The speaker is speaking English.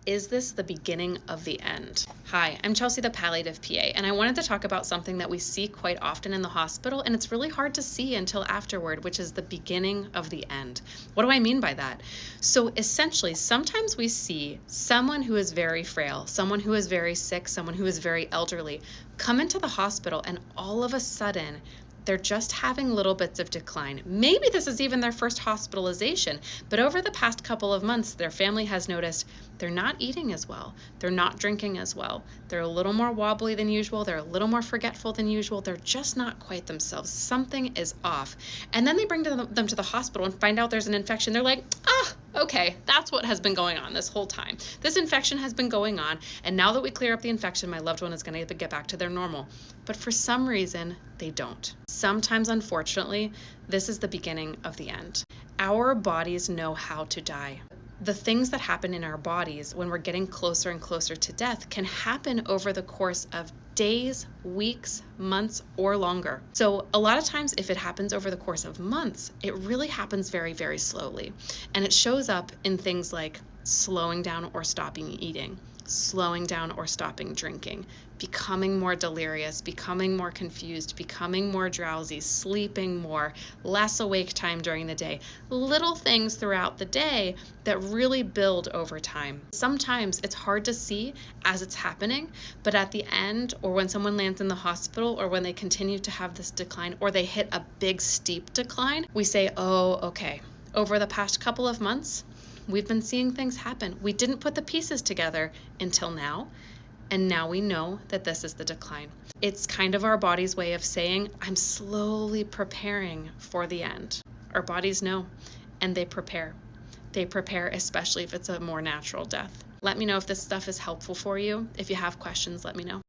Is this the beginning of the end? Hi, I'm Chelsea, the palliative PA, and I wanted to talk about something that we see quite often in the hospital, and it's really hard to see until afterward, which is the beginning of the end. What do I mean by that? So essentially, sometimes we see someone who is very frail, someone who is very sick, someone who is very elderly, come into the hospital, and all of a sudden, they're just having little bits of decline. Maybe this is even their first hospitalization, but over the past couple of months, their family has noticed they're not eating as well. They're not drinking as well. They're a little more wobbly than usual. They're a little more forgetful than usual. They're just not quite themselves. Something is off. And then they bring them to the hospital and find out there's an infection. They're like, okay, that's what has been going on this whole time. This infection has been going on, and now that we clear up the infection, my loved one is going to get back to their normal. But for some reason, they don't. Sometimes, unfortunately, this is the beginning of the end. Our bodies know how to die. The things that happen in our bodies when we're getting closer and closer to death can happen over the course of days, weeks, months, or longer. So a lot of times, if it happens over the course of months, it really happens very, very slowly. And it shows up in things like slowing down or stopping eating, slowing down or stopping drinking, becoming more delirious, becoming more confused, becoming more drowsy, sleeping more, less awake time during the day. Little things throughout the day that really build over time. Sometimes it's hard to see as it's happening, but at the end, or when someone lands in the hospital, or when they continue to have this decline, or they hit a big steep decline, we say, oh, okay, over the past couple of months, we've been seeing things happen. We didn't put the pieces together until now, and now we know that this is the decline. It's kind of our body's way of saying, I'm slowly preparing for the end. Our bodies know, and they prepare. They prepare, especially if it's a more natural death. Let me know if this stuff is helpful for you. If you have questions, let me know.